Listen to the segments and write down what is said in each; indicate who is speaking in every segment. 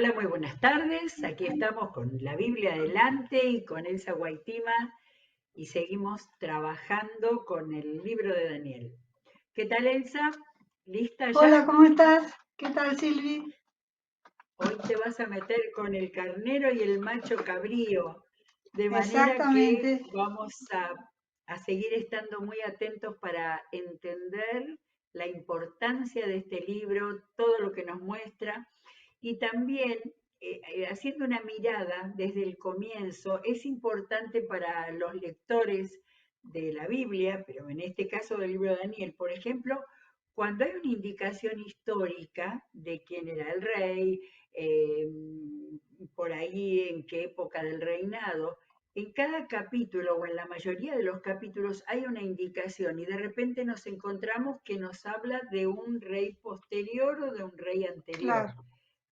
Speaker 1: Hola, muy buenas tardes. Aquí estamos con la Biblia adelante y con Elsa Guaitima y seguimos trabajando con el libro de Daniel. ¿Qué tal, Elsa? ¿Lista
Speaker 2: Hola,
Speaker 1: ya?
Speaker 2: ¿cómo estás? ¿Qué tal, Silvi?
Speaker 1: Hoy te vas a meter con el carnero y el macho cabrío, de manera que
Speaker 2: Exactamente.
Speaker 1: vamos a seguir estando muy atentos para entender la importancia de este libro, todo lo que nos muestra y también haciendo una mirada desde el comienzo, es importante para los lectores de la Biblia, pero en este caso del libro de Daniel, por ejemplo, cuando hay una indicación histórica de quién era el rey, eh, por ahí en qué época del reinado, en cada capítulo o en la mayoría de los capítulos hay una indicación y de repente nos encontramos que nos habla de un rey posterior o de un rey anterior,
Speaker 2: Claro,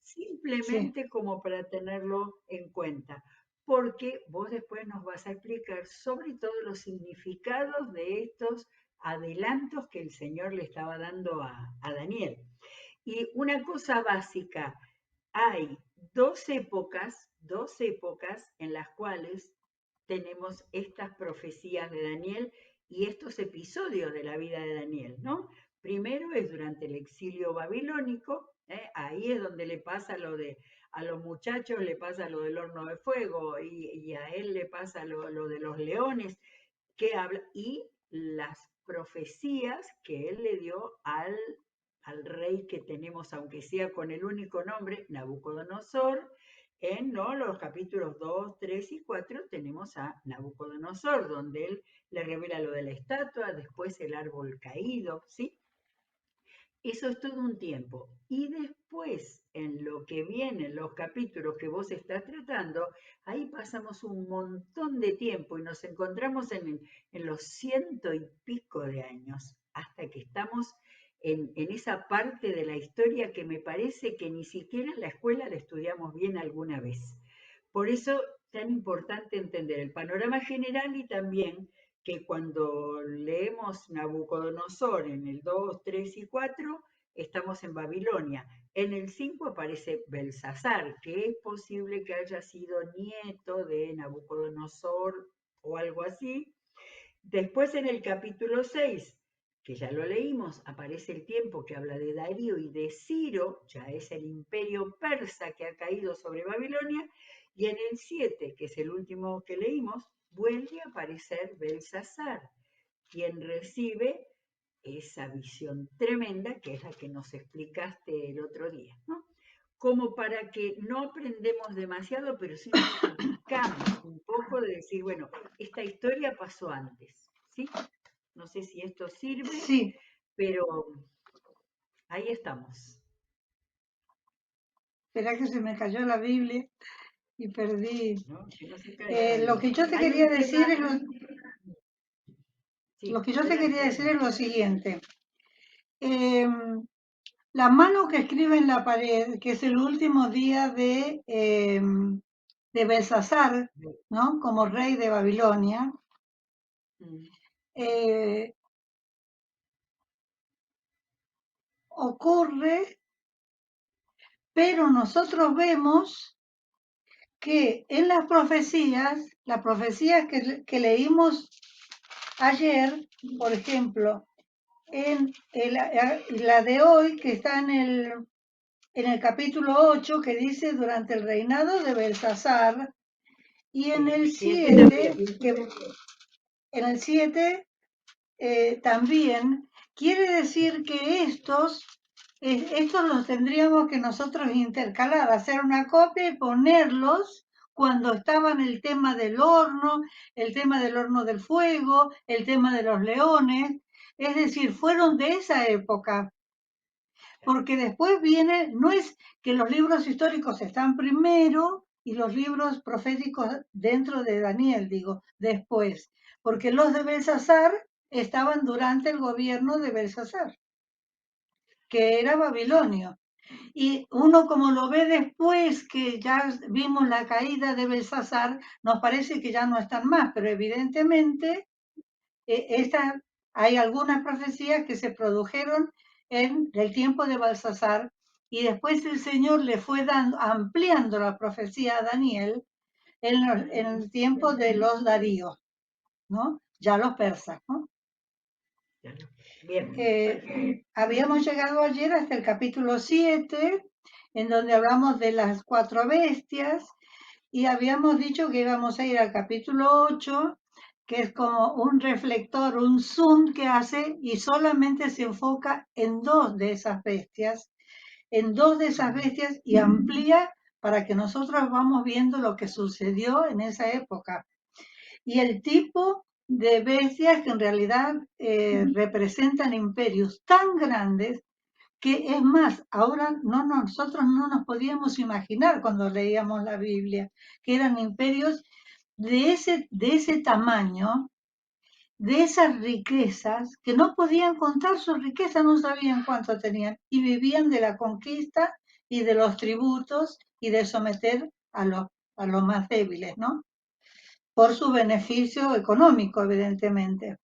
Speaker 2: sí.
Speaker 1: simplemente como para tenerlo en cuenta, porque vos después nos vas a explicar sobre todo los significados de estos adelantos que el Señor le estaba dando a Daniel. Y una cosa básica, hay dos épocas en las cuales tenemos estas profecías de Daniel y estos episodios de la vida de Daniel, ¿no? Primero es durante el exilio babilónico, ahí es donde le pasa lo de, a los muchachos le pasa lo del horno de fuego y a él le pasa lo de los leones, que habla, y las profecías que él le dio al rey que tenemos, aunque sea con el único nombre, Nabucodonosor. En ¿no? los capítulos 2, 3 y 4 tenemos a Nabucodonosor, donde él le revela lo de la estatua, después el árbol caído, ¿sí? Eso es todo un tiempo. Y después, en lo que vienen los capítulos que vos estás tratando, ahí pasamos un montón de tiempo y nos encontramos en los ciento y pico de años, hasta que estamos en esa parte de la historia que me parece que ni siquiera en la escuela la estudiamos bien alguna vez. Por eso, tan importante entender el panorama general y también que cuando leemos Nabucodonosor en el 2, 3 y 4, estamos en Babilonia. En el 5 aparece Belsasar, que es posible que haya sido nieto de Nabucodonosor o algo así. Después en el capítulo 6, que ya lo leímos, aparece el tiempo que habla de Darío y de Ciro, ya es el imperio persa que ha caído sobre Babilonia, y en el 7, que es el último que leímos, vuelve a aparecer Belsasar, quien recibe esa visión tremenda que es la que nos explicaste el otro día, ¿no? Como para que no aprendemos demasiado, pero sí nos ubicamos un poco de decir, bueno, esta historia pasó antes, ¿sí? No sé si esto sirve,
Speaker 2: Sí,
Speaker 1: pero ahí estamos.
Speaker 2: espera que se me cayó la Biblia y perdí.
Speaker 1: ¿No? Que no se caiga la
Speaker 2: Lo que
Speaker 1: Biblia.
Speaker 2: yo te
Speaker 1: Hay un
Speaker 2: quería
Speaker 1: tema,
Speaker 2: decir es lo
Speaker 1: sí,
Speaker 2: que yo te
Speaker 1: adelante,
Speaker 2: quería decir es
Speaker 1: adelante.
Speaker 2: lo siguiente. Eh, la mano que escribe en la pared, que es el último día de Belsasar, ¿no? Como rey de Babilonia,
Speaker 1: Mm.
Speaker 2: eh, ocurre, pero nosotros vemos que en las profecías que leímos ayer, por ejemplo, la de hoy, que está en el capítulo 8, que dice durante el reinado de Belsasar, y en
Speaker 1: Sí,
Speaker 2: el
Speaker 1: sí, este también.
Speaker 2: 7, en el 7 también quiere decir que estos los tendríamos que nosotros intercalar, hacer una copia y ponerlos cuando estaban el tema del horno del fuego, el tema de los leones, es decir, fueron de esa época, porque después viene, no es que los libros históricos están primero y los libros proféticos dentro de Daniel, digo, después, porque los de Belsasar estaban durante el gobierno de Belsasar, que era babilonio. Y uno como lo ve después que ya vimos la caída de Belsasar, nos parece que ya no están más, pero evidentemente hay algunas profecías que se produjeron en el tiempo de Belsasar y después el Señor le fue ampliando la profecía a Daniel en el tiempo de los Daríos, ¿no? Ya los persas, ¿no?
Speaker 1: Bien.
Speaker 2: Habíamos llegado ayer hasta el capítulo 7, en donde hablamos de las 4 bestias, y habíamos dicho que íbamos a ir al capítulo 8, que es como un reflector, un zoom que hace y solamente se enfoca en 2 de esas bestias, y amplía para que nosotros vamos viendo lo que sucedió en esa época. Y el tipo de bestias que en realidad representan imperios tan grandes que es más, ahora nosotros no nos podíamos imaginar cuando leíamos la Biblia, que eran imperios de ese tamaño, de esas riquezas, que no podían contar sus riquezas, no sabían cuánto tenían, y vivían de la conquista y de los tributos y de someter a los más débiles, ¿no? Por su beneficio económico, evidentemente.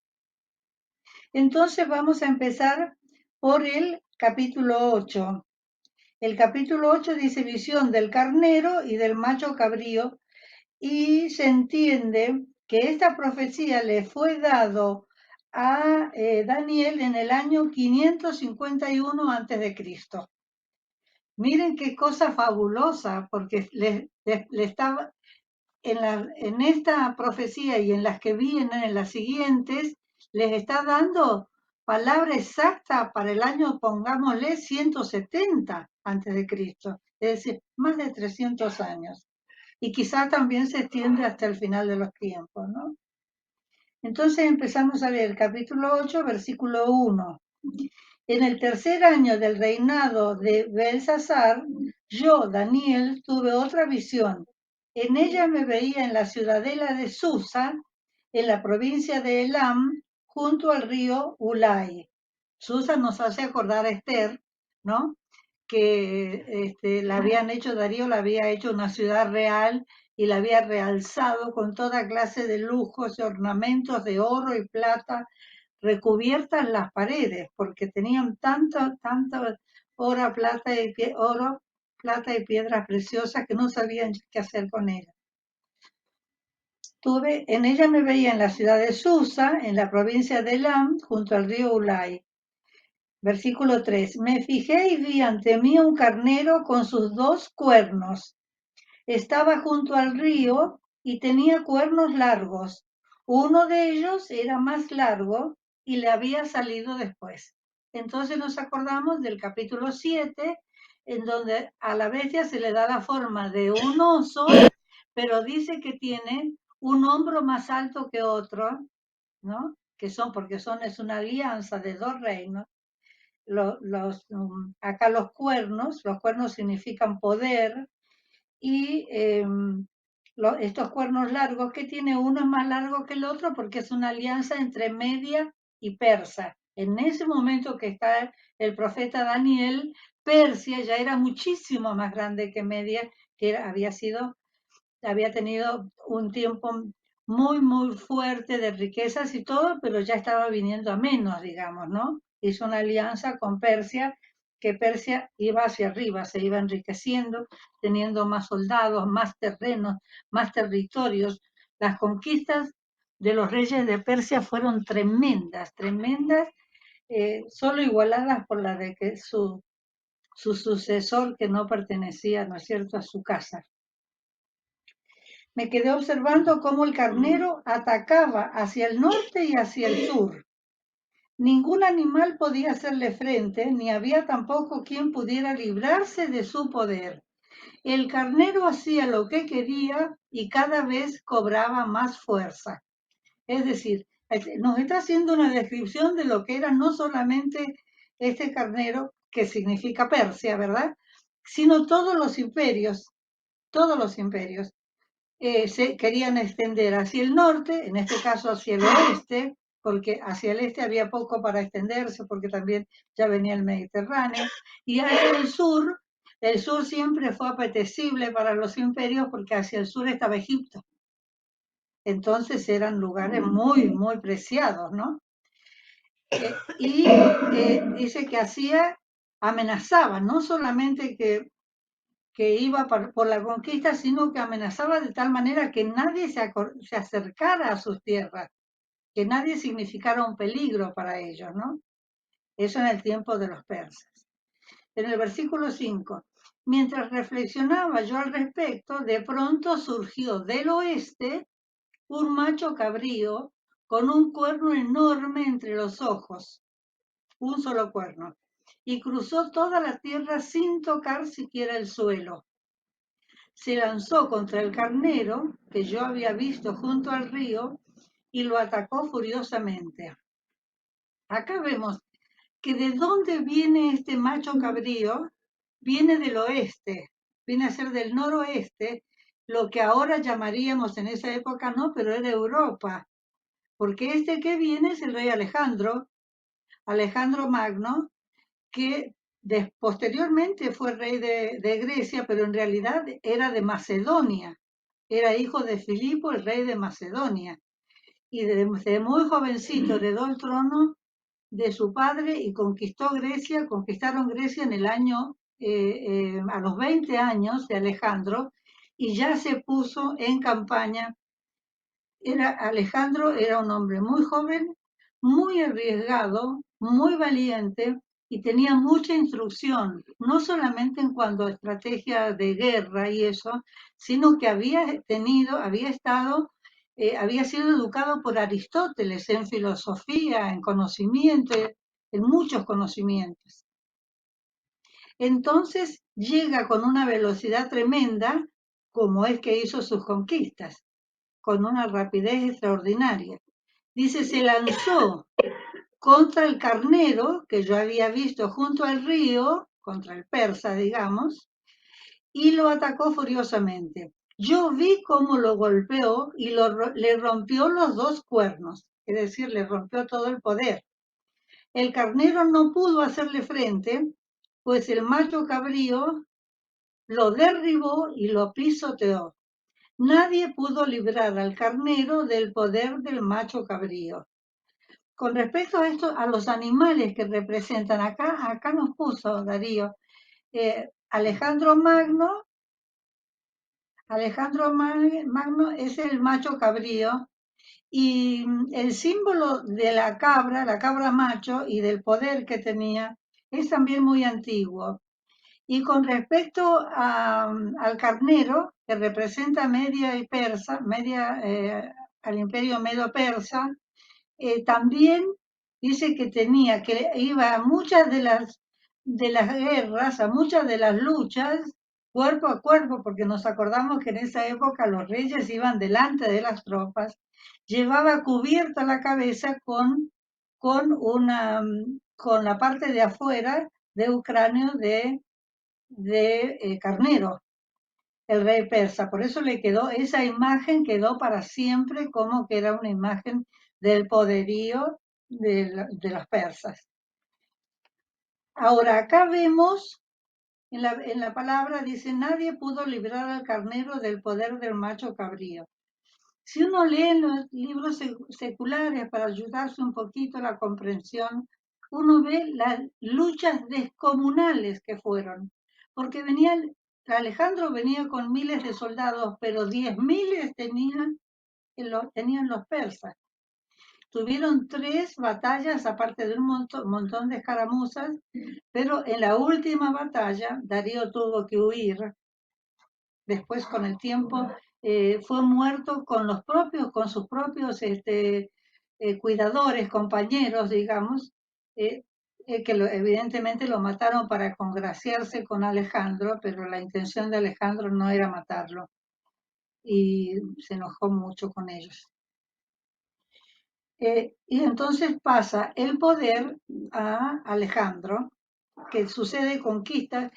Speaker 2: Entonces vamos a empezar por el capítulo 8. El capítulo 8 dice visión del carnero y del macho cabrío, y se entiende que esta profecía le fue dado a Daniel en el año 551 a.C. Miren qué cosa fabulosa, porque le estaba en esta profecía y en las que vienen, en las siguientes, les está dando palabra exacta para el año, pongámosle, 170 antes de Cristo, es decir, más de 300 años. Y quizá también se extiende hasta el final de los tiempos, ¿no? Entonces empezamos a leer el capítulo 8, versículo 1. En el tercer año del reinado de Belsasar, yo, Daniel, tuve otra visión. En ella me veía en la ciudadela de Susa, en la provincia de Elam, junto al río Ulai. Susa nos hace acordar a Esther, ¿no? Que la habían hecho, Darío la había hecho una ciudad real y la había realzado con toda clase de lujos y ornamentos de oro y plata, recubiertas las paredes, porque tenían tanto oro, plata y piedras preciosas que no sabían qué hacer con ellas. En ella me veía en la ciudad de Susa, en la provincia de Elam, junto al río Ulai. Versículo 3. Me fijé y vi ante mí un carnero con sus 2 cuernos. Estaba junto al río y tenía cuernos largos. Uno de ellos era más largo y le había salido después. Entonces nos acordamos del capítulo 7, en donde a la bestia se le da la forma de un oso, pero dice que tiene un hombro más alto que otro, ¿no? Es una alianza de 2 reinos. Acá los cuernos significan poder, y estos cuernos largos que tiene uno es más largo que el otro porque es una alianza entre Media y Persa. En ese momento que está el profeta Daniel, Persia ya era muchísimo más grande que Media, que había tenido un tiempo muy, muy fuerte de riquezas y todo, pero ya estaba viniendo a menos, digamos, ¿no? Hizo una alianza con Persia, que Persia iba hacia arriba, se iba enriqueciendo, teniendo más soldados, más terrenos, más territorios. Las conquistas de los reyes de Persia fueron tremendas, tremendas, solo igualadas por la de que su sucesor, que no pertenecía, ¿no es cierto?, a su casa. Me quedé observando cómo el carnero atacaba hacia el norte y hacia el sur. Ningún animal podía hacerle frente, ni había tampoco quien pudiera librarse de su poder. El carnero hacía lo que quería y cada vez cobraba más fuerza. Es decir, nos está haciendo una descripción de lo que era no solamente este carnero, que significa Persia, ¿verdad?, sino todos los imperios, todos los imperios. Se querían extender hacia el norte, en este caso hacia el oeste, porque hacia el este había poco para extenderse, porque también ya venía el Mediterráneo, y hacia el sur siempre fue apetecible para los imperios porque hacia el sur estaba Egipto. Entonces eran lugares muy, muy preciados, ¿no? Dice que hacía amenazaba, no solamente que iba por la conquista, sino que amenazaba de tal manera que nadie se acercara a sus tierras, que nadie significara un peligro para ellos, ¿no? Eso en el tiempo de los persas. En el versículo 5, mientras reflexionaba yo al respecto, de pronto surgió del oeste un macho cabrío con un cuerno enorme entre los ojos, un solo cuerno, y cruzó toda la tierra sin tocar siquiera el suelo. Se lanzó contra el carnero que yo había visto junto al río y lo atacó furiosamente. Acá vemos que de dónde viene este macho cabrío, viene del oeste, viene a ser del noroeste, lo que ahora llamaríamos en esa época no, pero era Europa, porque este que viene es el rey Alejandro, Alejandro Magno, que posteriormente fue rey de Grecia, pero en realidad era de Macedonia, era hijo de Filipo, el rey de Macedonia, y desde muy jovencito heredó el trono de su padre y conquistaron Grecia en el año, a los 20 años de Alejandro, y ya se puso en campaña. Alejandro era un hombre muy joven, muy arriesgado, muy valiente y tenía mucha instrucción, no solamente en cuanto a estrategia de guerra y eso, sino que había sido educado por Aristóteles en filosofía, en conocimiento, en muchos conocimientos. Entonces llega con una velocidad tremenda, como es que hizo sus conquistas, con una rapidez extraordinaria. Dice, se lanzó contra el carnero que yo había visto junto al río, contra el persa, digamos, y lo atacó furiosamente. Yo vi cómo lo golpeó y le rompió los dos cuernos, es decir, le rompió todo el poder. El carnero no pudo hacerle frente, pues el macho cabrío lo derribó y lo pisoteó. Nadie pudo librar al carnero del poder del macho cabrío. Con respecto a esto, a los animales que representan, acá nos puso Darío, Alejandro Magno, Magno es el macho cabrío y el símbolo de la cabra macho y del poder que tenía, es también muy antiguo. Y con respecto al carnero, que representa Media y Persa, al imperio medo-persa, también dice que iba a muchas de las guerras, a muchas de las luchas, cuerpo a cuerpo, porque nos acordamos que en esa época los reyes iban delante de las tropas, llevaba cubierta la cabeza con la parte de afuera de un cráneo de carnero, el rey persa. Por eso esa imagen quedó para siempre como que era una imagen del poderío de los persas. Ahora, acá vemos, en la palabra dice, nadie pudo librar al carnero del poder del macho cabrío. Si uno lee en los libros seculares para ayudarse un poquito a la comprensión, uno ve las luchas descomunales que fueron, porque Alejandro venía con miles de soldados, pero 10.000 tenían los persas. Tuvieron 3 batallas, aparte de un montón de escaramuzas, pero en la última batalla Darío tuvo que huir. Después, con el tiempo, fue muerto con sus propios cuidadores, compañeros, digamos, que evidentemente lo mataron para congraciarse con Alejandro, pero la intención de Alejandro no era matarlo y se enojó mucho con ellos. Y entonces pasa el poder a Alejandro, que sucede conquista,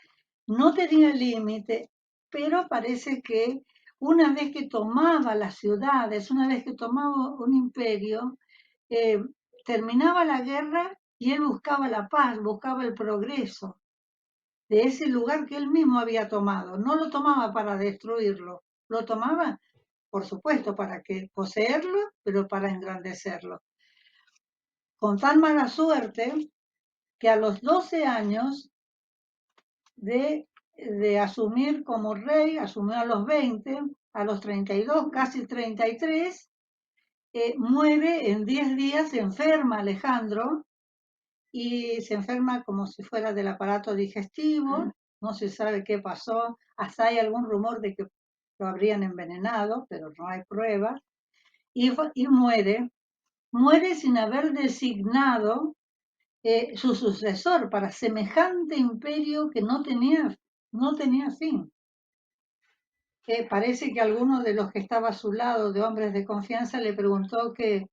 Speaker 2: no tenía límite, pero parece que una vez que tomaba las ciudades, una vez que tomaba un imperio, eh, terminaba la guerra y él buscaba la paz, buscaba el progreso de ese lugar que él mismo había tomado. No lo tomaba para destruirlo, lo tomaba, por supuesto, para poseerlo, pero para engrandecerlo. Con tan mala suerte que a los 12 años de asumir como rey, asumió a los 20, a los 32, casi 33, muere en 10 días, se enferma Alejandro y se enferma como si fuera del aparato digestivo, no se sabe qué pasó, hasta hay algún rumor de que lo habrían envenenado, pero no hay pruebas, y muere sin haber designado su sucesor para semejante imperio que no tenía fin. Parece que alguno de los que estaba a su lado, de hombres de confianza, le preguntó que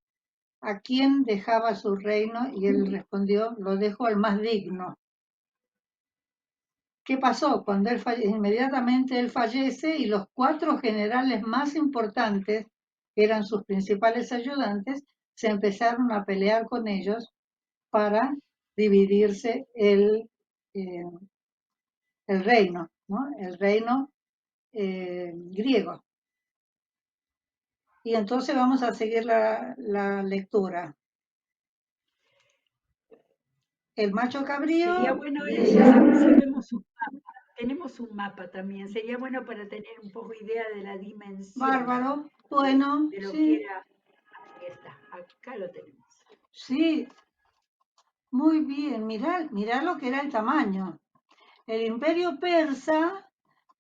Speaker 2: a quién dejaba su reino y él respondió, lo dejo al más digno. ¿Qué pasó? Cuando inmediatamente él fallece y los 4 generales más importantes, que eran sus principales ayudantes, se empezaron a pelear con ellos para dividirse eh, el reino, ¿no? El reino griego. Y entonces vamos a seguir la lectura. El macho
Speaker 1: Sería
Speaker 2: cabrío
Speaker 1: bueno,
Speaker 2: dice,
Speaker 1: si vemos un mapa, tenemos un mapa también, sería bueno para tener un poco idea de la dimensión
Speaker 2: bárbaro, bueno,
Speaker 1: de lo que
Speaker 2: sí,
Speaker 1: era. Ahí está, acá lo tenemos.
Speaker 2: sí, muy bien, mirá lo que era el tamaño. El imperio persa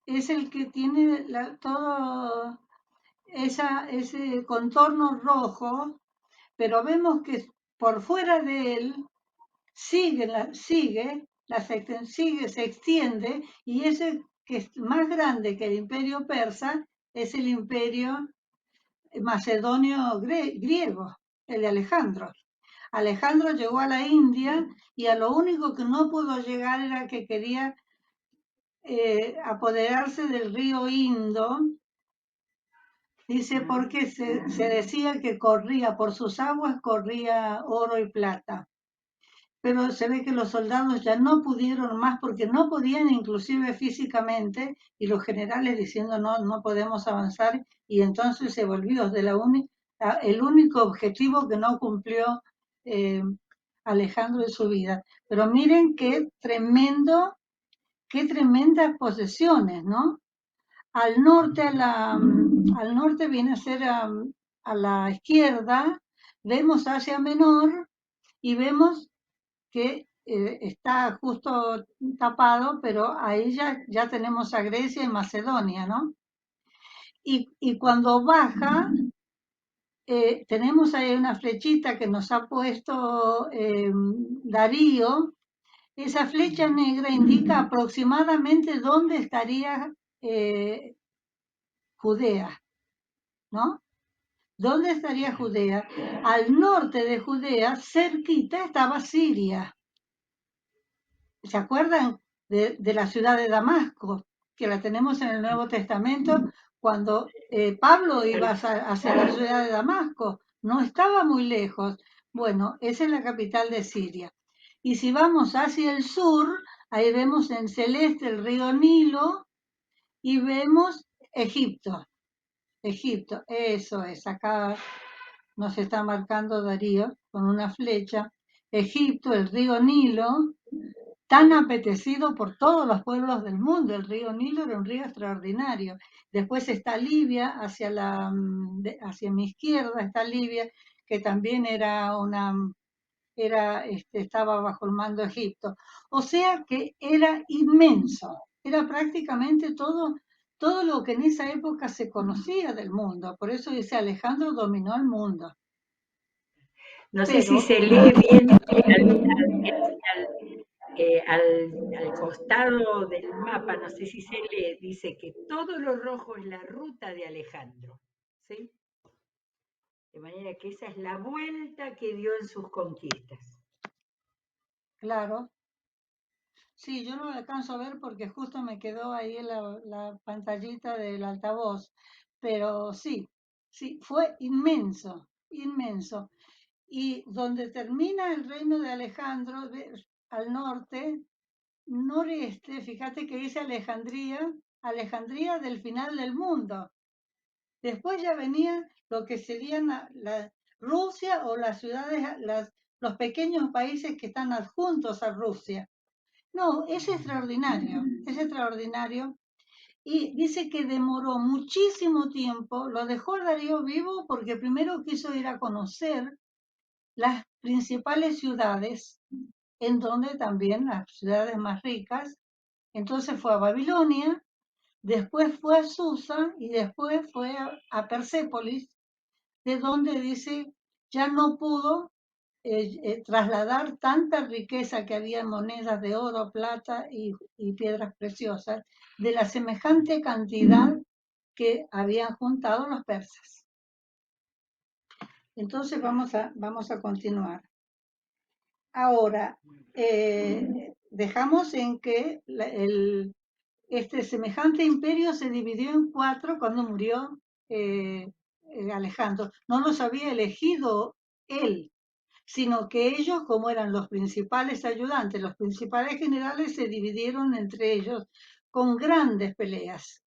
Speaker 2: es el que tiene todo ese contorno rojo, pero vemos que por fuera de él se extiende, y ese que es más grande que el imperio persa es el imperio macedonio griego, el de Alejandro. Alejandro llegó a la India y a lo único que no pudo llegar era que quería apoderarse del río Indo, dice, porque se decía que corría, por sus aguas corría oro y plata. Pero se ve que los soldados ya no pudieron más porque no podían inclusive físicamente, y los generales diciendo no, no podemos avanzar, y entonces se volvió el único objetivo que no cumplió eh, Alejandro en su vida. Pero miren qué tremendas posesiones, ¿no? Al norte viene a ser a la izquierda, vemos Asia Menor y vemos que está justo tapado, pero ahí ya tenemos a Grecia y Macedonia, ¿no? Y cuando baja, tenemos ahí una flechita que nos ha puesto Darío. Esa flecha negra indica aproximadamente dónde estaría Judea, ¿no? ¿Dónde estaría Judea? Al norte de Judea, cerquita, estaba Siria. ¿Se acuerdan de la ciudad de Damasco? Que la tenemos en el Nuevo Testamento cuando Pablo iba hacia la ciudad de Damasco. No estaba muy lejos. Bueno, esa es la capital de Siria. Y si vamos hacia el sur, ahí vemos en celeste el río Nilo y vemos Egipto. Egipto, eso es. Acá nos está marcando Darío con una flecha. Egipto, el río Nilo, tan apetecido por todos los pueblos del mundo. El río Nilo era un río extraordinario. Después está Libia, hacia mi izquierda está Libia, que también estaba bajo el mando de Egipto. O sea que era inmenso, era prácticamente todo lo que en esa época se conocía del mundo. Por eso dice Alejandro dominó el mundo.
Speaker 1: No sé si
Speaker 2: Pero
Speaker 1: se lee bien al costado del mapa, no sé si se lee, dice que todo lo rojo es la ruta de Alejandro, ¿sí? De manera que esa es la vuelta que dio en sus conquistas.
Speaker 2: claro, sí, yo no lo alcanzo a ver porque justo me quedó ahí la pantallita del altavoz, pero sí, sí, fue inmenso, inmenso. Y donde termina el reino de Alejandro, al norte, noreste, fíjate que dice Alejandría, Alejandría del final del mundo. Después ya venía lo que serían Rusia o las ciudades, los pequeños países que están adjuntos a Rusia. No, es extraordinario, es extraordinario. Y dice que demoró muchísimo tiempo, lo dejó a Darío vivo porque primero quiso ir a conocer las principales ciudades, en donde también las ciudades más ricas. Entonces fue a Babilonia, después fue a Susa y después fue a Persépolis, de donde dice ya no pudo trasladar tanta riqueza que había en monedas de oro, plata y piedras preciosas, de la semejante cantidad que habían juntado los persas. Entonces vamos a continuar. Ahora, dejamos en que este semejante imperio se dividió en cuatro cuando murió Alejandro. No los había elegido él, sino que ellos, como eran los principales ayudantes, los principales generales, se dividieron entre ellos con grandes peleas.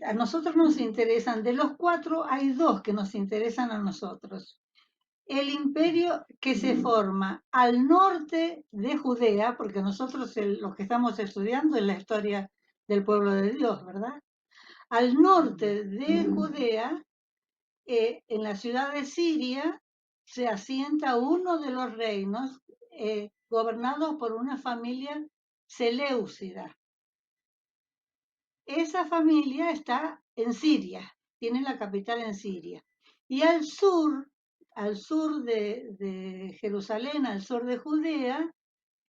Speaker 2: A nosotros nos interesan, de los cuatro hay dos que nos interesan a nosotros. El imperio que se forma al norte de Judea, porque nosotros lo que estamos estudiando es la historia del pueblo de Dios, ¿verdad? Al norte de Judea, en la ciudad de Siria, se asienta uno de los reinos gobernados por una familia seleucida. Esa familia está en Siria, tiene la capital en Siria. Y al sur de Jerusalén, al sur de Judea,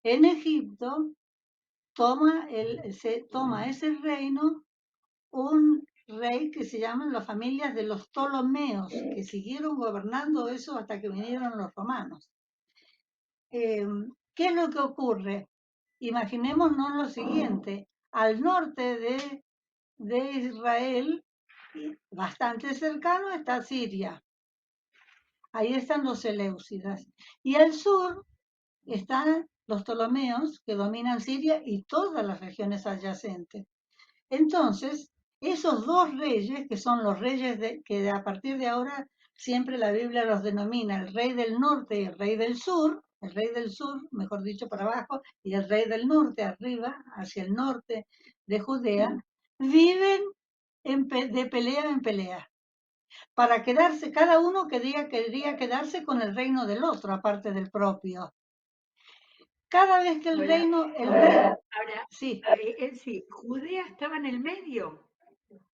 Speaker 2: en Egipto, toma ese reino un rey que se llaman las familias de los Ptolomeos, que siguieron gobernando eso hasta que vinieron los romanos. ¿Qué es lo que ocurre? Imaginémonos lo siguiente, al norte de Israel, bastante cercano, está Siria. Ahí están los seleucidas. Y al sur están los Ptolomeos, que dominan Siria y todas las regiones adyacentes. Entonces, esos dos reyes, que son los reyes que a partir de ahora siempre la Biblia los denomina el rey del norte y el rey del sur, mejor dicho, para abajo, y el rey del norte arriba, hacia el norte de Judea, viven de pelea en pelea, para quedarse, cada uno quería quedarse con el reino del otro, aparte del propio. Cada vez que el
Speaker 1: Ahora,
Speaker 2: reino,
Speaker 1: ahora,
Speaker 2: sí,
Speaker 1: sí, Judea estaba en el medio,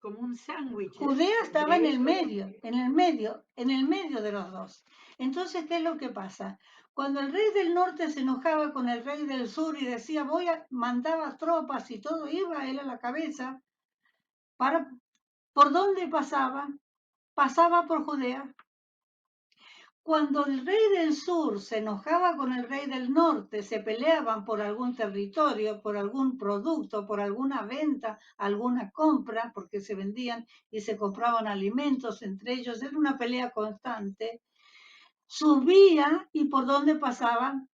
Speaker 1: como un sándwich
Speaker 2: Judea estaba
Speaker 1: entre ellos.
Speaker 2: en el medio de los dos. Entonces, ¿qué es lo que pasa? Cuando el rey del norte se enojaba con el rey del sur y decía, mandaba tropas y todo, iba él a la cabeza, ¿por dónde pasaba? Pasaba por Judea. Cuando el rey del sur se enojaba con el rey del norte, se peleaban por algún territorio, por algún producto, por alguna venta, alguna compra, porque se vendían y se compraban alimentos entre ellos, era una pelea constante, subía y por dónde pasaban,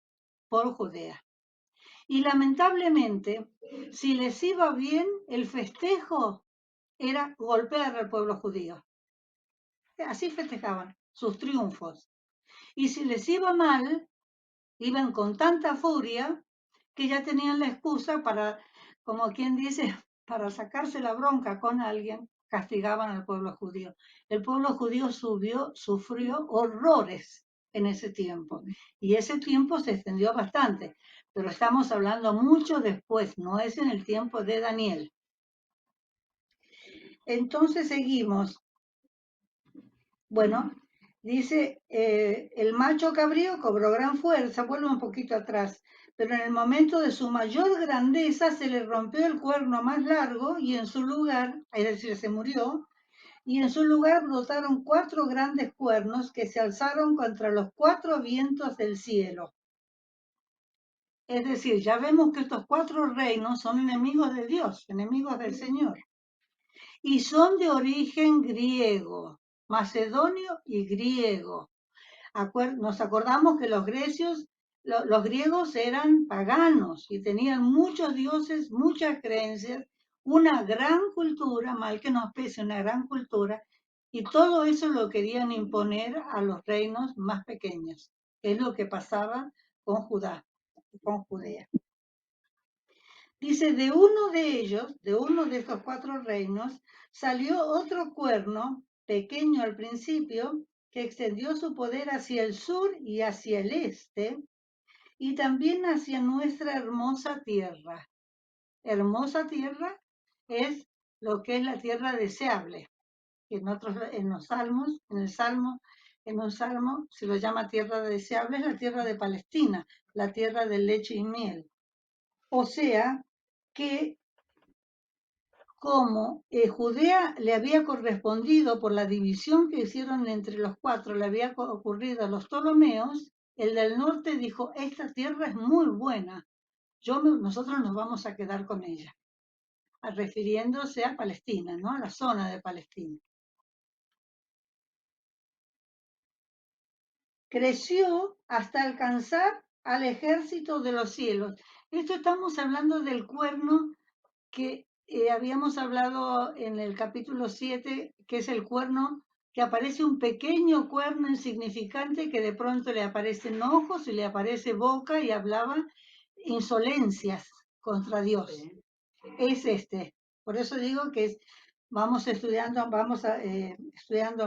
Speaker 2: por Judea. Y lamentablemente, si les iba bien, el festejo era golpear al pueblo judío. Así festejaban sus triunfos. Y si les iba mal, iban con tanta furia que ya tenían la excusa para, como quien dice, para sacarse la bronca con alguien, castigaban al pueblo judío. El pueblo judío sufrió horrores en ese tiempo. Y ese tiempo se extendió bastante, pero estamos hablando mucho después, no es en el tiempo de Daniel. Entonces seguimos. Bueno, dice, el macho cabrío cobró gran fuerza, vuelve un poquito atrás, pero en el momento de su mayor grandeza se le rompió el cuerno más largo y en su lugar, es decir, se murió, y en su lugar brotaron 4 grandes cuernos que se alzaron contra los 4 vientos del cielo. Es decir, ya vemos que estos 4 reinos son enemigos de Dios, enemigos del Señor, y son de origen griego, macedonio y griego. Nos acordamos que los griegos eran paganos y tenían muchos dioses, muchas creencias, una gran cultura, mal que nos pese, una gran cultura, y todo eso lo querían imponer a los reinos más pequeños. Es lo que pasaba con Judá, con Judea. Dice, de uno de ellos, de uno de estos 4 reinos, salió otro cuerno, pequeño al principio, que extendió su poder hacia el sur y hacia el este, y también hacia nuestra hermosa tierra. Hermosa tierra es lo que es la tierra deseable. En los salmos, en un salmo se lo llama tierra deseable, es la tierra de Palestina, la tierra de leche y miel. O sea que como Judea le había correspondido por la división que hicieron entre los 4, le había ocurrido a los Ptolomeos, el del norte dijo, esta tierra es muy buena, nosotros nos vamos a quedar con ella, refiriéndose a Palestina, ¿no? A la zona de Palestina. Creció hasta alcanzar al ejército de los cielos. Esto estamos hablando del cuerno que habíamos hablado en el capítulo 7, que es el cuerno, que aparece un pequeño cuerno insignificante que de pronto le aparecen ojos y le aparece boca y hablaba insolencias contra Dios.
Speaker 1: Sí.
Speaker 2: Es este. Por eso digo que vamos estudiando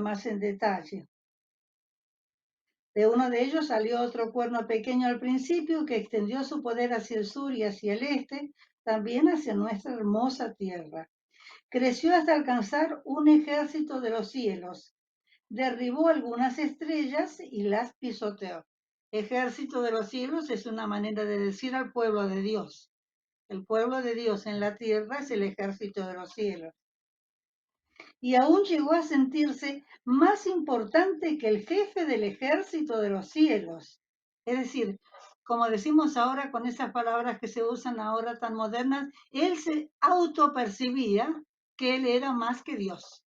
Speaker 2: más en detalle. De uno de ellos salió otro cuerno pequeño al principio que extendió su poder hacia el sur y hacia el este, también hacia nuestra hermosa tierra. Creció hasta alcanzar un ejército de los cielos. Derribó algunas estrellas y las pisoteó. Ejército de los cielos es una manera de decir al pueblo de Dios. El pueblo de Dios en la tierra es el ejército de los cielos. Y aún llegó a sentirse más importante que el jefe del ejército de los cielos. Es decir, como decimos ahora con esas palabras que se usan ahora tan modernas, él se autopercibía que él era más que Dios.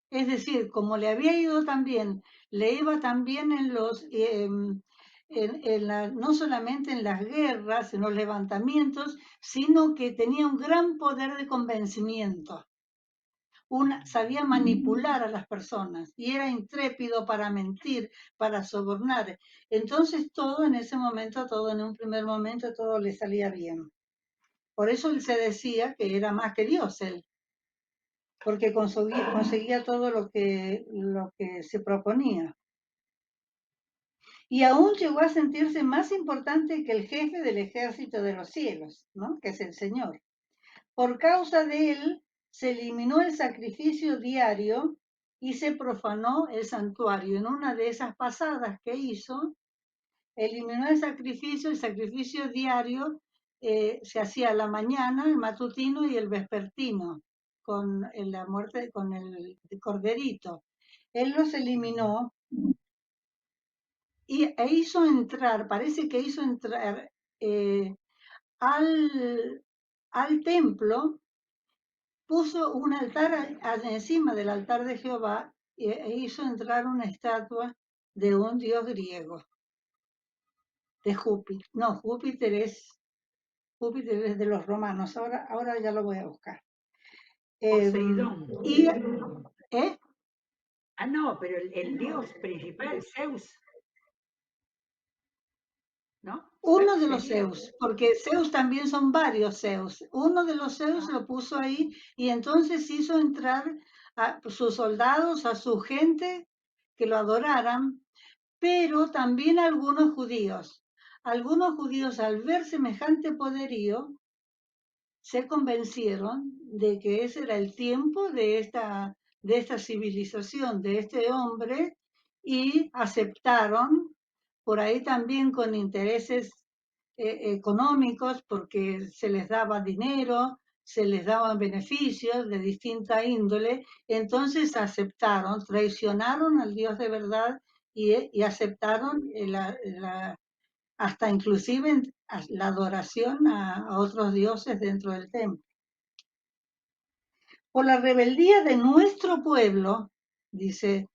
Speaker 2: Es decir, como le había ido tan bien, le iba tan bien no solamente en las guerras, en los levantamientos, sino que tenía un gran poder de convencimiento. Sabía manipular a las personas y era intrépido para mentir, para sobornar. Entonces todo en ese momento, todo en un primer momento, todo le salía bien. Por eso él se decía que era más que Dios él, porque conseguía todo lo que se proponía. Y aún llegó a sentirse más importante que el jefe del ejército de los cielos, ¿no? Que es el Señor. Por causa de él se eliminó el sacrificio diario y se profanó el santuario. En una de esas pasadas que hizo, eliminó el sacrificio diario se hacía la mañana, el matutino y el vespertino, con la muerte, con el corderito. Él los eliminó e hizo entrar, parece que hizo entrar al templo, puso un altar encima del altar de Jehová e hizo entrar una estatua de un dios griego, de Júpiter. No, Júpiter es de los romanos. Ahora ya lo voy a buscar.
Speaker 1: Poseidón.
Speaker 2: ¿Eh?
Speaker 1: Ah, no, pero el dios principal, Zeus, ¿no?
Speaker 2: Uno
Speaker 1: Zeus
Speaker 2: de los
Speaker 1: sería.
Speaker 2: Zeus, porque Zeus también son varios Zeus. Uno de los Zeus lo puso ahí y entonces hizo entrar a sus soldados, a su gente que lo adoraran, pero también a algunos judíos. Algunos judíos al ver semejante poderío se convencieron de que ese era el tiempo de esta civilización, de este hombre, y aceptaron, por ahí también con intereses económicos, porque se les daba dinero, se les daban beneficios de distinta índole, entonces aceptaron, traicionaron al Dios de verdad y aceptaron hasta inclusive la adoración a otros dioses dentro del templo. Por la rebeldía de nuestro pueblo, dice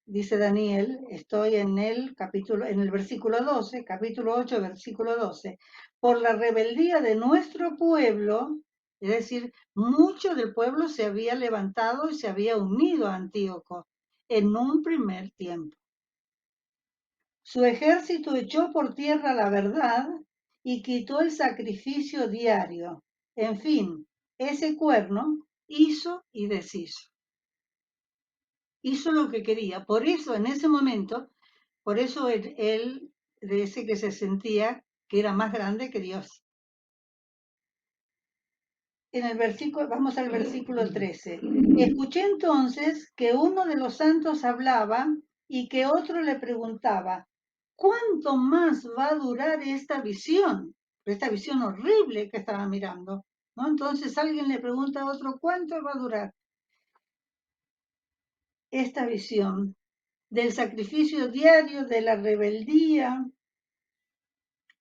Speaker 2: Daniel, estoy en el versículo 12, capítulo 8, versículo 12. Por la rebeldía de nuestro pueblo, es decir, mucho del pueblo se había levantado y se había unido a Antíoco en un primer tiempo. Su ejército echó por tierra la verdad y quitó el sacrificio diario. En fin, ese cuerno hizo y deshizo. Hizo lo que quería. Por eso, en ese momento, por eso él dice que se sentía que era más grande que Dios. En el versículo, vamos al versículo 13. Escuché entonces que uno de los santos hablaba y que otro le preguntaba, ¿cuánto más va a durar esta visión? Esta visión horrible que estaba mirando, ¿no? Entonces alguien le pregunta a otro, ¿cuánto va a durar esta visión? Del sacrificio diario, de la rebeldía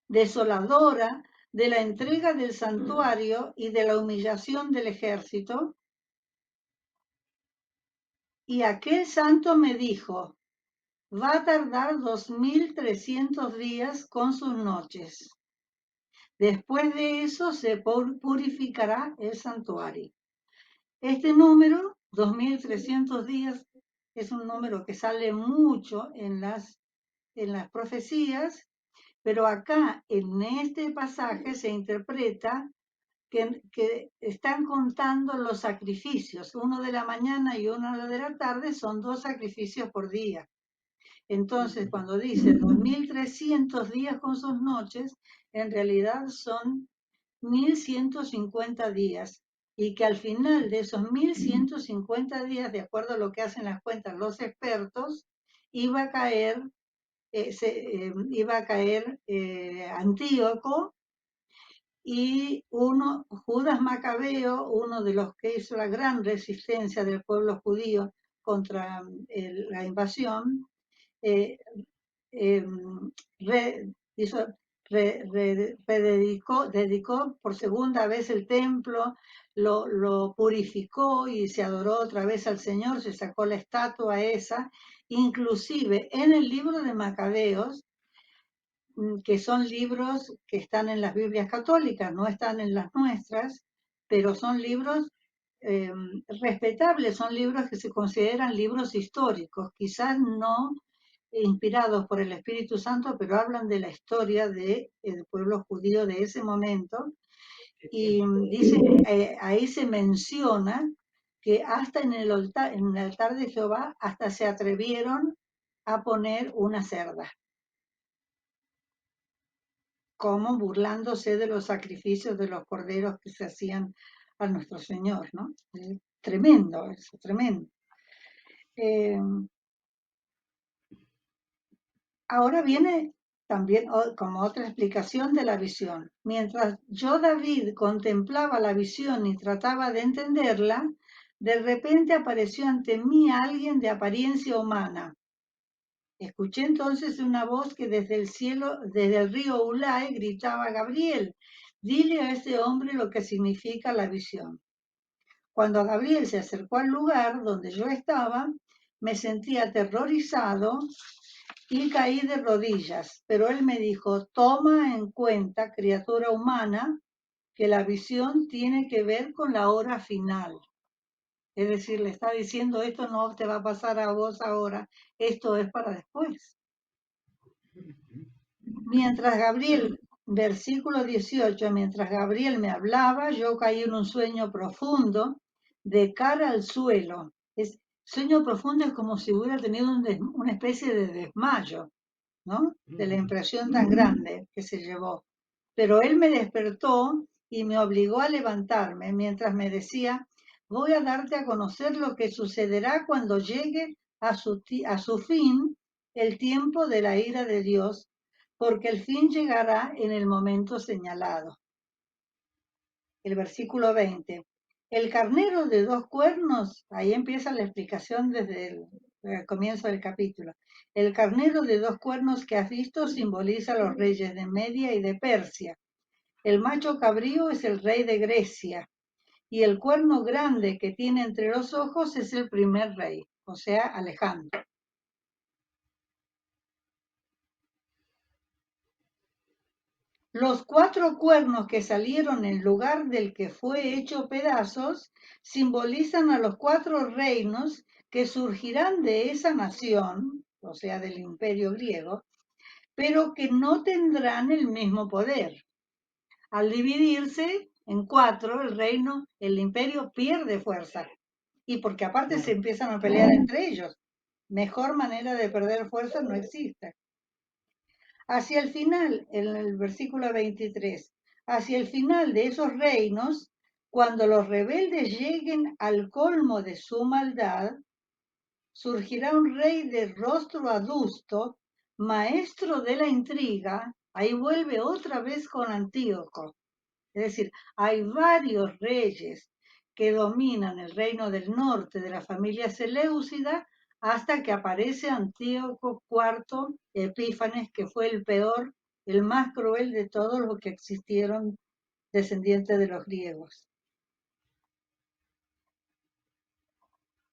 Speaker 2: desoladora, de la entrega del santuario y de la humillación del ejército. Y aquel santo me dijo, va a tardar 2300 días con sus noches. Después de eso se purificará el santuario. Este número, 2300 días, es un número que sale mucho en las profecías, pero acá en este pasaje se interpreta que están contando los sacrificios. Uno de la mañana y uno de la tarde son 2 sacrificios por día. Entonces, cuando dice 2300 días con sus noches, en realidad son 1150 días. Y que al final de esos 1150 días, de acuerdo a lo que hacen las cuentas los expertos, iba a caer, Antíoco y Judas Macabeo, uno de los que hizo la gran resistencia del pueblo judío contra la invasión, eh, eh, dedicó por segunda vez el templo, lo purificó y se adoró otra vez al Señor, se sacó la estatua esa, inclusive en el libro de Macabeos, que son libros que están en las Biblias católicas, no están en las nuestras, pero son libros respetables, son libros que se consideran libros históricos, quizás no inspirados por el Espíritu Santo, pero hablan de la historia del pueblo judío de ese momento. Y dice, ahí se menciona que hasta en el altar de Jehová, hasta se atrevieron a poner una cerda, como burlándose de los sacrificios de los corderos que se hacían a nuestro Señor, ¿no? Tremendo eso, tremendo. Ahora viene también como otra explicación de la visión. Mientras yo, David, contemplaba la visión y trataba de entenderla, de repente apareció ante mí alguien de apariencia humana. Escuché entonces una voz que desde el cielo, desde el río Ulai, gritaba, Gabriel, dile a ese hombre lo que significa la visión. Cuando Gabriel se acercó al lugar donde yo estaba, me sentí aterrorizado y caí de rodillas, pero él me dijo, toma en cuenta, criatura humana, que la visión tiene que ver con la hora final. Es decir, le está diciendo, esto no te va a pasar a vos ahora, esto es para después. Mientras Gabriel, versículo 18, mientras Gabriel me hablaba, yo caí en un sueño profundo de cara al suelo. Sueño profundo es como si hubiera tenido una especie de desmayo, ¿no? De la impresión tan grande que se llevó. Pero él me despertó y me obligó a levantarme mientras me decía, voy a darte a conocer lo que sucederá cuando llegue a su fin el tiempo de la ira de Dios, porque el fin llegará en el momento señalado. El versículo 20. El carnero de 2 cuernos, ahí empieza la explicación desde el comienzo del capítulo. El carnero de 2 cuernos que has visto simboliza a los reyes de Media y de Persia. El macho cabrío es el rey de Grecia. Y el cuerno grande que tiene entre los ojos es el primer rey, o sea, Alejandro. Los 4 cuernos que salieron en lugar del que fue hecho pedazos simbolizan a los 4 reinos que surgirán de esa nación, o sea, del imperio griego, pero que no tendrán el mismo poder. Al dividirse en 4, el reino, el imperio pierde fuerza. Y porque aparte se empiezan a pelear entre ellos. Mejor manera de perder fuerza no existe. Hacia el final, en el versículo 23, hacia el final de esos reinos, cuando los rebeldes lleguen al colmo de su maldad, surgirá un rey de rostro adusto, maestro de la intriga. Ahí vuelve otra vez con Antíoco. Es decir, hay varios reyes que dominan el reino del norte de la familia Seleucida hasta que aparece Antíoco IV Epífanes, que fue el peor, el más cruel de todos los que existieron descendientes de los griegos.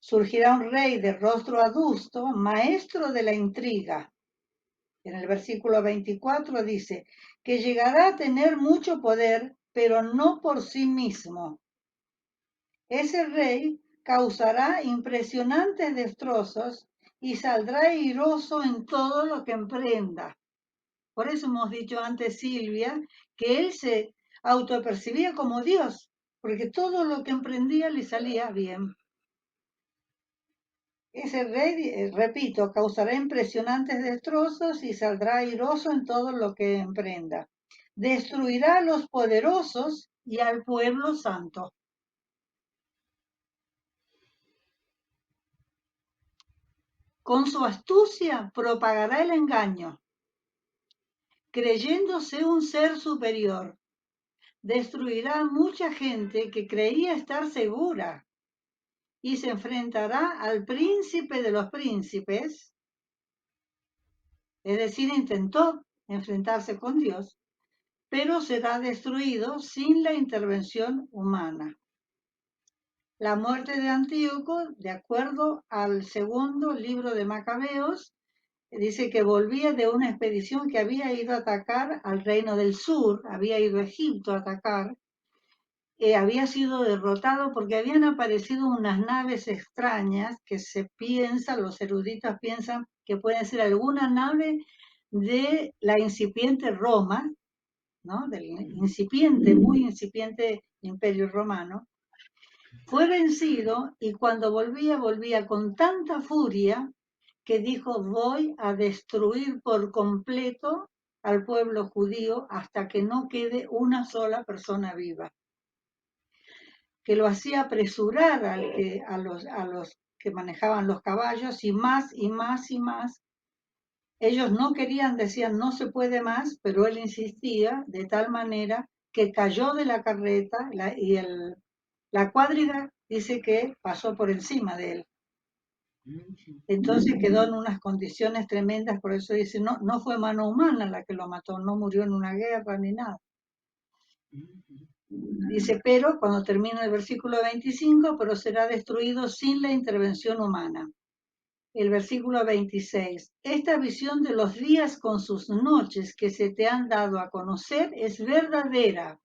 Speaker 2: Surgirá un rey de rostro adusto, maestro de la intriga. En el versículo 24 dice que llegará a tener mucho poder, pero no por sí mismo. Ese rey causará impresionantes destrozos y saldrá airoso en todo lo que emprenda. Por eso hemos dicho antes, Silvia, que él se autopercibía como Dios, porque todo lo que emprendía le salía bien. Ese rey, repito, causará impresionantes destrozos y saldrá airoso en todo lo que emprenda. Destruirá a los poderosos y al pueblo santo. Con su astucia propagará el engaño, creyéndose un ser superior. Destruirá a mucha gente que creía estar segura y se enfrentará al príncipe de los príncipes, es decir, intentó enfrentarse con Dios, pero será destruido sin la intervención humana. La muerte de Antíoco, de acuerdo al segundo libro de Macabeos, dice que volvía de una expedición que había ido a atacar al reino del sur, había ido a Egipto a atacar, había sido derrotado porque habían aparecido unas naves extrañas que se piensa, los eruditos piensan que pueden ser alguna nave de la incipiente Roma, ¿no? Del incipiente, muy incipiente imperio romano. Fue vencido y cuando volvía con tanta furia que dijo, voy a destruir por completo al pueblo judío hasta que no quede una sola persona viva. Que lo hacía apresurar a los que manejaban los caballos y más y más y más. Ellos no querían, decían, no se puede más, pero él insistía de tal manera que cayó de la carreta la cuadriga dice que pasó por encima de él. Entonces quedó en unas condiciones tremendas, por eso dice, no, no fue mano humana la que lo mató, no murió en una guerra ni nada. Dice, pero cuando termina el versículo 25, pero será destruido sin la intervención humana. El versículo 26, esta visión de los días con sus noches que se te han dado a conocer es verdadera,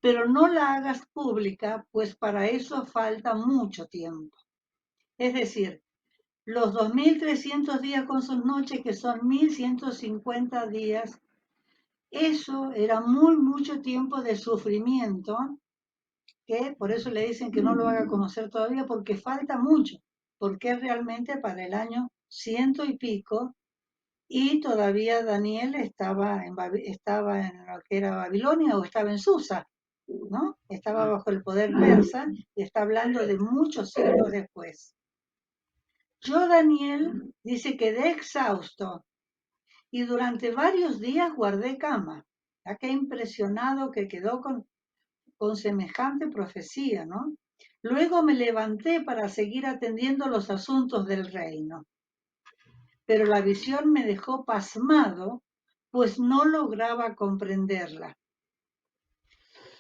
Speaker 2: pero no la hagas pública, pues para eso falta mucho tiempo. Es decir, los 2300 días con sus noches, que son 1150 días, eso era mucho tiempo de sufrimiento, que por eso le dicen que no lo haga conocer todavía, porque falta mucho, porque es realmente para el año 100 y pico, y todavía Daniel estaba en lo que era Babilonia o estaba en Susa, ¿no? Estaba bajo el poder persa y está hablando de muchos siglos después. Yo, Daniel, dice, quedé exhausto y durante varios días guardé cama. Ya que impresionado que quedó con semejante profecía, ¿no? Luego me levanté para seguir atendiendo los asuntos del reino. Pero la visión me dejó pasmado, pues no lograba comprenderla.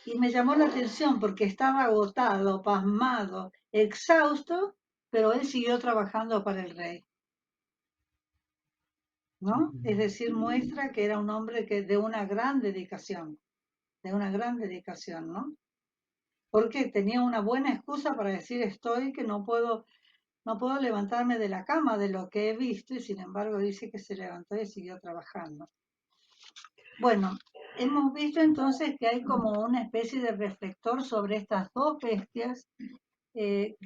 Speaker 2: Y me llamó la atención porque estaba agotado, pasmado, exhausto, pero él siguió trabajando para el rey. ¿No? Es decir, muestra que era un hombre de una gran dedicación, ¿no? Porque tenía una buena excusa para decir estoy, que no puedo no puedo levantarme de la cama de lo que he visto, y sin embargo dice que se levantó y siguió trabajando. Bueno, hemos visto entonces que hay como una especie de reflector sobre estas dos bestias del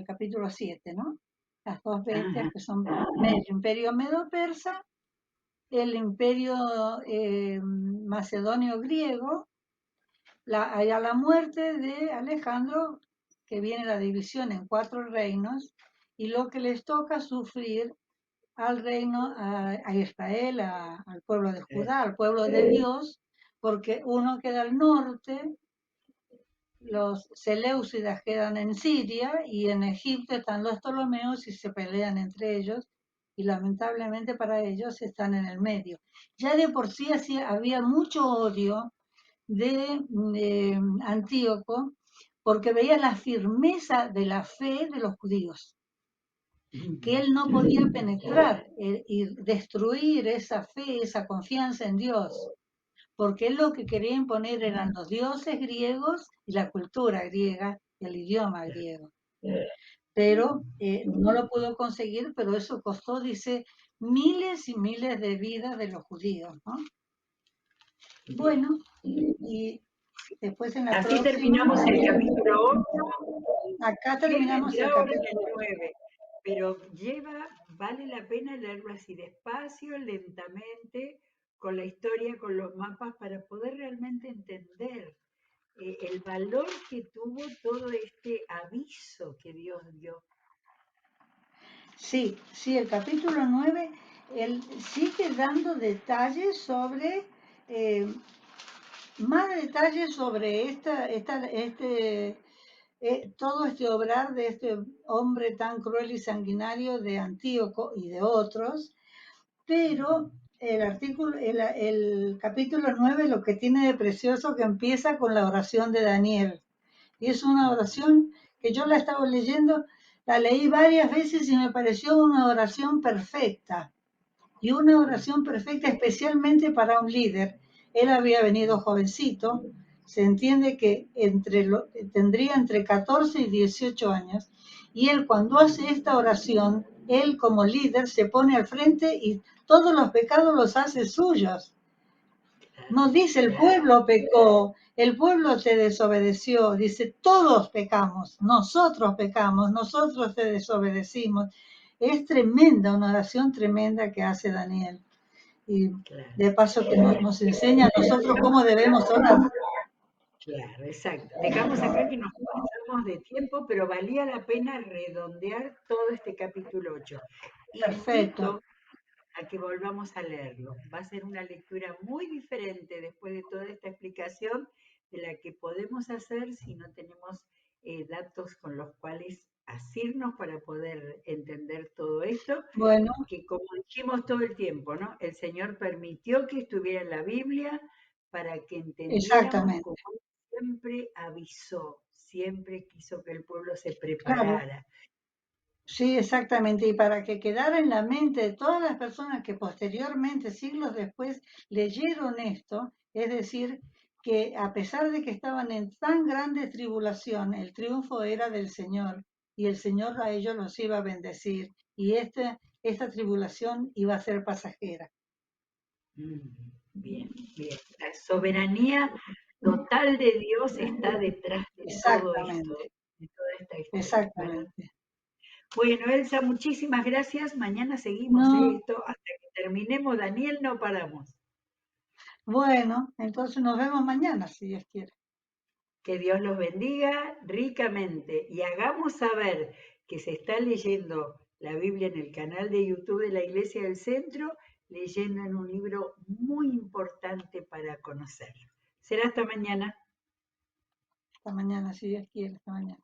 Speaker 2: capítulo 7, ¿no? Las dos bestias
Speaker 1: Ajá.
Speaker 2: que son el imperio medo-persa, el imperio macedonio griego, a la muerte de Alejandro, que viene la división en 4 reinos, y lo que les toca sufrir al reino, a Israel, al pueblo de Judá, al pueblo de Dios, porque uno queda al norte, los seleucidas quedan en Siria y en Egipto están los ptolomeos y se pelean entre ellos y lamentablemente para ellos están en el medio. Ya de por sí había mucho odio de Antíoco porque veía la firmeza de la fe de los judíos, que él no podía penetrar y destruir esa fe, esa confianza en Dios, porque él lo que quería imponer eran los dioses griegos y la cultura griega, el idioma griego. Pero no lo pudo conseguir, pero eso costó, dice, miles y miles de vidas de los judíos, ¿no? Bueno, y después en la
Speaker 1: Así
Speaker 2: próxima,
Speaker 1: terminamos el capítulo 8.
Speaker 2: acá
Speaker 1: ¿Qué
Speaker 2: terminamos
Speaker 1: vendrá
Speaker 2: el
Speaker 1: ahora en el
Speaker 2: capítulo 8.
Speaker 1: 9? Pero vale la pena leerlo así despacio, lentamente, con la historia, con los mapas, para poder realmente entender el valor que tuvo todo este aviso que Dios dio.
Speaker 2: Sí, sí, el capítulo 9, él sigue dando detalles sobre, eh, más detalles sobre todo este obrar de este hombre tan cruel y sanguinario de Antíoco y de otros, pero el capítulo 9 lo que tiene de precioso que empieza con la oración de Daniel. Y es una oración que yo la estaba leyendo, la leí varias veces y me pareció una oración perfecta. Y una oración perfecta especialmente para un líder. Él había venido jovencito, se entiende que tendría entre 14 y 18 años, y él cuando hace esta oración, él como líder se pone al frente y todos los pecados los hace suyos. No dice el pueblo pecó, el pueblo te desobedeció, dice todos pecamos, nosotros te desobedecimos. Es tremenda, una oración tremenda que hace Daniel. Y
Speaker 1: Claro.
Speaker 2: de paso que nos enseña a nosotros cómo debemos orar.
Speaker 1: Claro, exacto. Dejamos acá que nos pasamos de tiempo, pero valía la pena redondear todo este capítulo 8.
Speaker 2: Perfecto.
Speaker 1: Invito a que volvamos a leerlo. Va a ser una lectura muy diferente después de toda esta explicación de la que podemos hacer si no tenemos datos con los cuales asirnos para poder entender todo esto,
Speaker 2: Bueno,
Speaker 1: que como dijimos todo el tiempo, ¿no? El Señor permitió que estuviera en la Biblia para que entendiéramos
Speaker 2: exactamente.
Speaker 1: como Él siempre avisó, siempre quiso que el pueblo se
Speaker 2: Claro,
Speaker 1: preparara.
Speaker 2: sí, exactamente. Y para que quedara en la mente de todas las personas que posteriormente, siglos después, leyeron esto, es decir, que a pesar de que estaban en tan grande tribulación, el triunfo era del Señor y el Señor a ellos los iba a bendecir y esta tribulación iba a ser pasajera.
Speaker 1: Bien, bien. La soberanía total de Dios está detrás de todo esto,
Speaker 2: Exactamente,
Speaker 1: de toda esta historia, ¿verdad?
Speaker 2: exactamente.
Speaker 1: Bueno, Elsa, muchísimas gracias. Mañana seguimos
Speaker 2: No,
Speaker 1: esto. Hasta que terminemos, Daniel, no paramos.
Speaker 2: bueno, entonces nos vemos mañana, si Dios quiere.
Speaker 1: Que Dios los bendiga ricamente y hagamos saber que se está leyendo la Biblia en el canal de YouTube de la Iglesia del Centro, leyendo en un libro muy importante para conocerlo. Será hasta mañana.
Speaker 2: Hasta mañana, si Dios quiere, hasta mañana.